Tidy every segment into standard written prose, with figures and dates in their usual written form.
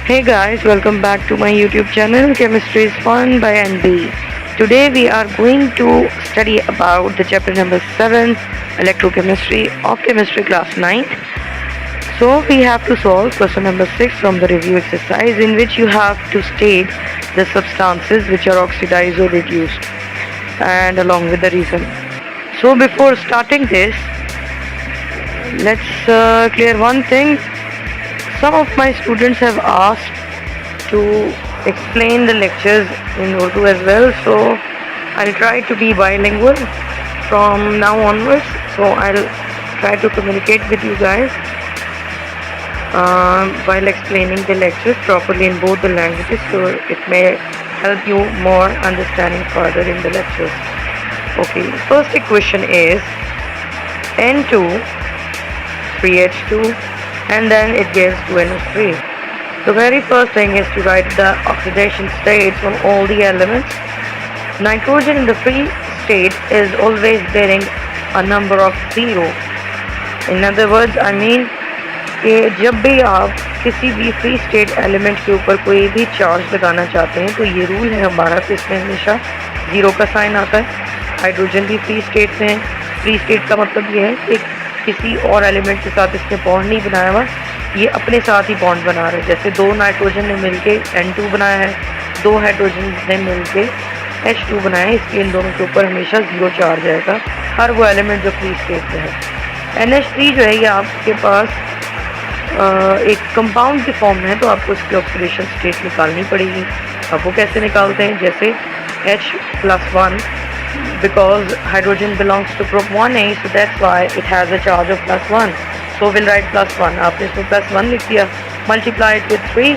Hey guys, welcome back to my YouTube channel Chemistry is Fun by NB. Today we are going to study about the chapter number 7 electrochemistry of chemistry class 9th. So we have to solve question number 6 from the review exercise in which you have to state the substances which are oxidized or reduced and along with the reason. So before starting this, let's clear one thing. Some of my students have asked to explain the lectures in Urdu as well, so I'll try to be bilingual from now onwards. So I'll try to communicate with you guys while explaining the lectures properly in both the languages, so it may help you more understanding further in the lectures. Okay, first equation is N2 3H2 and then it gives 2NH3. The very first thing is to write the oxidation states on all the elements. Nitrogen in the free state is always bearing a number of 0. In other words, I mean कि जब भी आप किसी भी free state element के ऊपर कोई भी चार्ज लगाना चाहते हैं तो ये रूल है हमारा कि इसमें हमेशा 0 का साइन आता है. हाइड्रोजन भी फ्री स्टेट में है. फ्री स्टेट का मतलब ये है कि किसी और एलिमेंट के साथ इसने बॉन्ड नहीं बनाया हुआ, ये अपने साथ ही बॉन्ड बना रहे हैं. जैसे दो नाइट्रोजन ने मिलके N2 बनाया है, दो हाइड्रोजन ने मिलके H2 बनाया है, इसलिए इन दोनों के ऊपर हमेशा 0 चार्ज आएगा हर वो एलिमेंट जो फ्री स्टेट में है. NH3 जो है ये आपके पास एक कंपाउंड की फॉर्म में है, तो आपको इसकी ऑक्सीडेशन स्टेट निकालनी पड़ेगी. अब वो कैसे निकालते हैं, जैसे H+1 because hydrogen belongs to group 1A, so that's why it has a charge of +1. So we'll write +1. आपने इसमें +1 लिख दिया, multiply it with 3.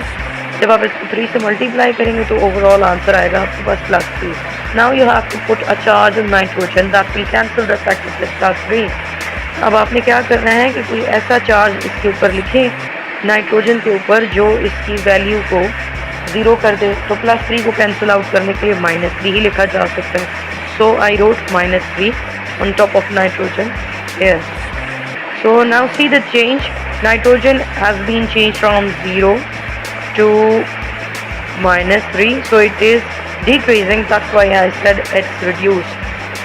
जब आप इसको 3 से मल्टीप्लाई करेंगे तो ओवरऑल आंसर आएगा आपके पास +3. Now you have to put a charge of nitrogen that will cancel the fact of this +3. अब आपने क्या करना है कि कोई ऐसा चार्ज इसके ऊपर लिखें नाइट्रोजन के ऊपर जो इसकी वैल्यू को 0 कर दे. तो +3 को कैंसिल आउट करने के लिए -3 ही लिखा जा सकता है. So I wrote -3 on top of nitrogen here. So now see the change. Nitrogen has been changed from 0 to -3. So it is decreasing. That's why I said it's reduced.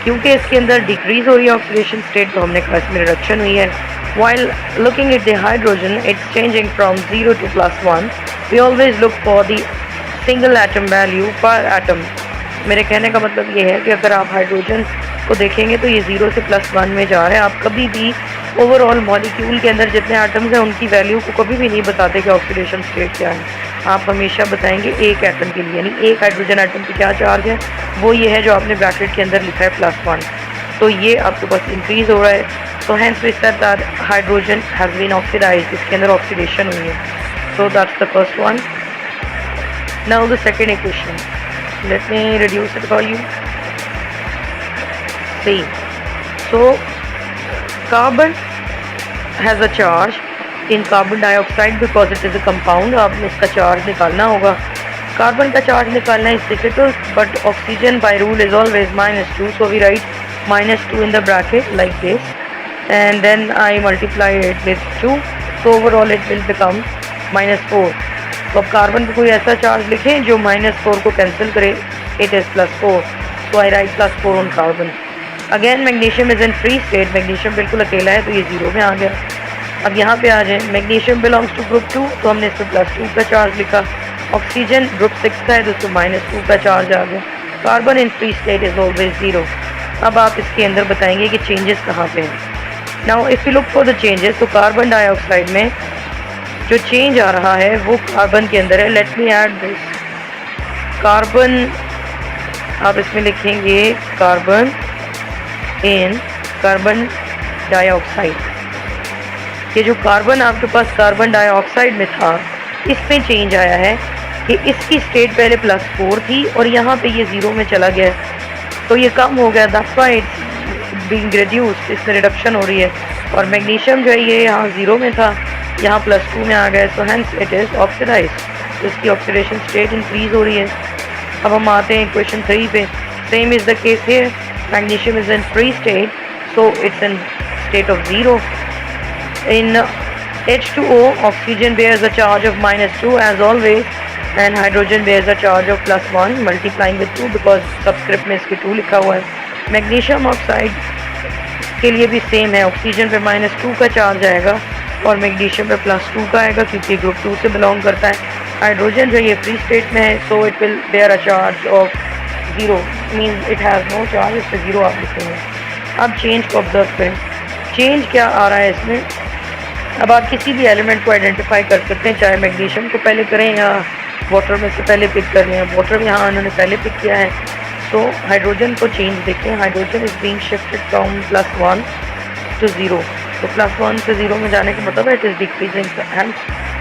क्योंकि इसके अंदर डिक्रीज हो रही है ऑक्सीडेशन स्टेट, तो हमने कहा इसमें रिडक्शन हुई है. While looking at the hydrogen, it's changing from 0 to +1. We always look for the single atom value per atom. मेरे कहने का मतलब ये है कि अगर आप हाइड्रोजन को देखेंगे तो ये 0 से +1 में जा रहे हैं. आप कभी भी ओवरऑल मॉलिक्यूल के अंदर जितने एटम्स हैं उनकी वैल्यू को कभी भी नहीं बताते कि ऑक्सीडेशन स्टेट क्या है. आप हमेशा बताएंगे एक एटम के लिए, यानी एक हाइड्रोजन एटम पे क्या चार्ज है, वो ये है जो आपने ब्रैकेट के अंदर लिखा है +1. तो ये आपके पास इंक्रीज़ हो रहा है. तो hence we said that hydrogen has been oxidised, इसके अंदर ऑक्सीडेशन हुई है. So that's the first one. Now the second equation, let me reduce it for you. See, so carbon has a charge in carbon dioxide because it is a compound. आपने इसका charge निकालना होगा. Carbon का charge निकालना is difficult, but oxygen by rule is always -2, so we write -2 in the bracket like this, and then I multiply it with 2, so overall it will become -4. तो अब carbon पे कोई ऐसा charge लिखें जो -4 को कैंसिल करे. It is +4, so I right +4 on carbon. Again magnesium is in free state. Magnesium बिल्कुल अकेला है तो ये 0 में आ गया. अब यहाँ पे आ जाए, मैग्नीशियम बिलोंग्स टू ग्रुप 2, तो हमने इसको +2 का चार्ज लिखा. ऑक्सीजन ग्रुप 6 का है तो उसको -2 का चार्ज आ गया. Carbon in free state is always 0. अब आप इसके अंदर बताएंगे कि चेंजेस कहाँ पे हैं. Now if you look for the changes, तो कार्बन डाइऑक्साइड में जो चेंज आ रहा है वो कार्बन के अंदर है. Let me add this. Carbon आप इसमें लिखेंगे कार्बन इन कार्बन डाइऑक्साइड. ये जो कार्बन आपके पास कार्बन डाइऑक्साइड में था, इसमें चेंज आया है कि इसकी स्टेट पहले +4 थी और यहाँ पे ये 0 में चला गया है, तो ये कम हो गया. That's why it's being reduced. इसमें रिडक्शन हो रही है. और मैग्नीशियम जो है ये यहाँ 0 में था, यहाँ +2 में आ गए. So hence it is oxidise. तो इसकी ऑक्सीडेशन स्टेट इंक्रीज हो रही है. अब हम आते हैं क्वेश्चन 3 पे. Same is the case here. Magnesium is in free state, so it's in state of 0. In H2O, oxygen bears a charge of -2 as always, and hydrogen bears a charge of +1, multiplying with 2 because subscript में इसके 2 लिखा हुआ है। Magnesium oxide के लिए भी same है, oxygen पे -2 का चार्ज आएगा और मैग्नीशियम पे +2 का आएगा क्योंकि ग्रुप 2 से बिलोंग करता है। हाइड्रोजन जो ये फ्री स्टेट में है, so it will bear a charge of 0, means it has no charge, इस पर 0 आप लिखेंगे। अब चेंज को ऑब्जर्व करें, चेंज क्या आ रहा है इसमें। अब आप किसी भी एलिमेंट को आइडेंटिफाई कर सकते हैं, चाहे मैग्नीशियम को पहले करें या वाटर में से पहले पिक कर लें। वाटर में यहाँ उन्होंने पहले पिक किया है, तो हाइड्रोजन को चेंज देखें। Hydrogen is being shifted from +1 to 0, तो +1 से 0 में जाने का मतलब है it is decreasing, hence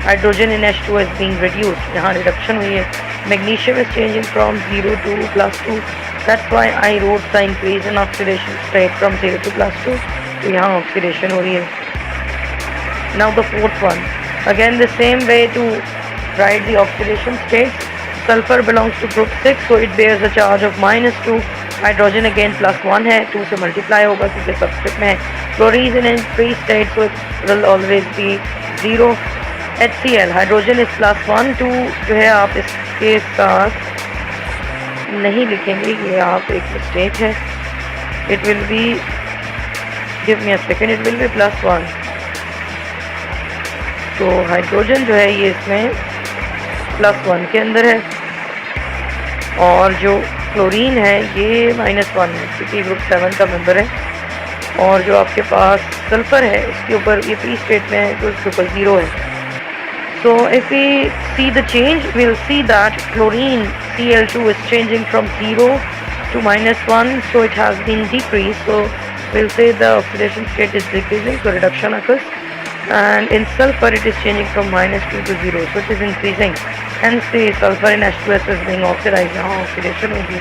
hydrogen in H2 is being reduced, यहाँ रिडक्शन हुई है। Magnesium is changing from 0 to +2, that's why I wrote the increase in oxidation state from 0 to +2, तो यहाँ ऑक्सीडेशन हो रही है। Now the fourth one, again the same way to write the oxidation states. Sulfur belongs to group 6, so it bears a charge of -2. Hydrogen again +1 है, 2 से multiply होगा क्योंकि subscript में है। Chlorine in free state, so it will always be 0. HCl, hydrogen is +1, 2 जो है आप इसके साथ नहीं लिखेंगे, ये आप एक मिस्टेक है। It will be, give me a second, it will be +1. तो हाइड्रोजन जो है ये इसमें +1 के अंदर है और जो क्लोरीन है ये -1 है क्योंकि ग्रुप 7 का मेंबर है। और जो आपके पास सल्फर है इसके ऊपर ये फ्री स्टेट में है तो इसके ऊपर 0 है। So if we see the change we will see that chlorine Cl2 is changing from 0 to -1, so it has been decreased, so we'll say the oxidation state is decreasing, so reduction occurs. And in sulfur it is changing from -2 to 0, so it is increasing, hence the sulfur in H2S is being oxidized, now oxidation will be.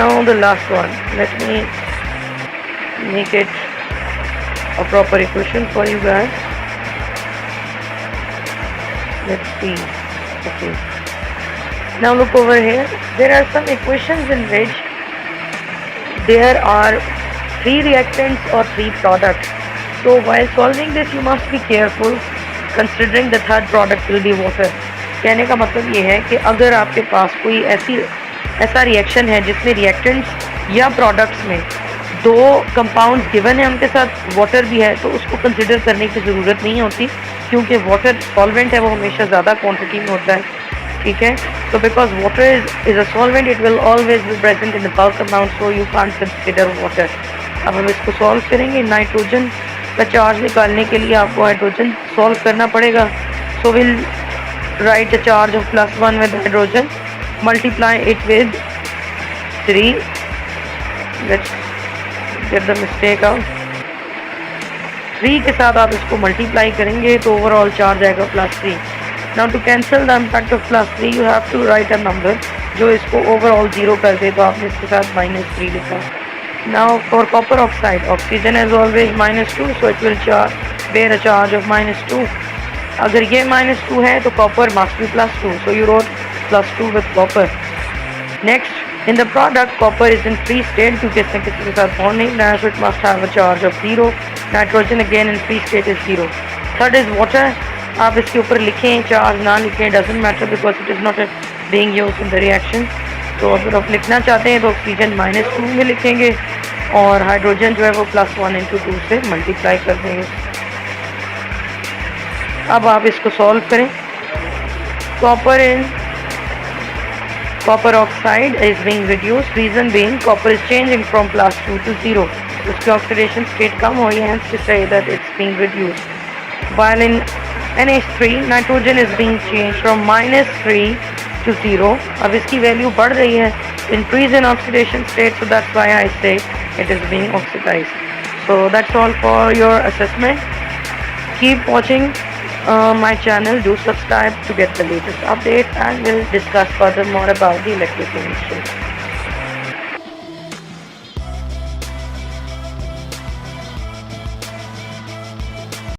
Now the last one, let me make it a proper equation for you guys. Let's see. Okay, now look over here, there are some equations in which there are 3 reactants or 3 products. So while solving this you must be careful considering the third product will be water. कहने का मतलब ये है कि अगर आपके पास कोई ऐसा रिएक्शन है जिसमें रिएक्टेंट्स या प्रोडक्ट्स में 2 कंपाउंड्स गिवन है, उनके साथ वाटर भी है, तो उसको कंसिडर करने की ज़रूरत नहीं होती क्योंकि वाटर सॉल्वेंट है, वो हमेशा ज़्यादा क्वांटिटी में होता है, ठीक है। तो because water is a solvent it will always be present in the bulk amount, so you can't consider water. अब हम इसको सॉल्व करेंगे। नाइट्रोजन का चार्ज निकालने के लिए आपको हाइड्रोजन सॉल्व करना पड़ेगा, so will write a charge of +1 with hydrogen, multiply it with 3, let's get the mistake out, 3 के साथ आप इसको मल्टीप्लाई करेंगे तो ओवरऑल चार्ज आएगा +3। Now to cancel the impact of +3 you have to write a number जो इसको overall 0 कर दे, तो आपने इसके साथ -3 लिखा। Now for copper oxide, oxygen is always -2, so it will bear a charge of -2. अगर ये -2 है तो copper must be +2, so you wrote +2 with copper. Next, in the product, copper is in free state क्योंकि इसने किसी के साथ bond नहीं बनाया, so it must have a charge of 0. Nitrogen again in free state is 0. Third is water. आप इसके ऊपर लिखें, चार्ज ना लिखें, doesn't matter because it is not being used in the reaction. तो अगर आप लिखना चाहते हैं तो ऑक्सीजन -2 में लिखेंगे और हाइड्रोजन जो है वो +1 × 2 से मल्टीप्लाई कर देंगे। अब आप इसको सॉल्व करें। Copper oxide is being reduced, reason being copper is changing from +2 to 0, उसकी ऑक्सीडेशन स्टेट कम हो रही है, hence to say that it's being reduced. While in NH3 nitrogen is being changed from -3 to 0, अब इसकी value बढ़ रही है, increase in oxidation state, so that's why I say it is being oxidized. So that's all for your assessment. Keep watching my channel, do subscribe to get the latest update, and we'll discuss further more about the electrical chemistry.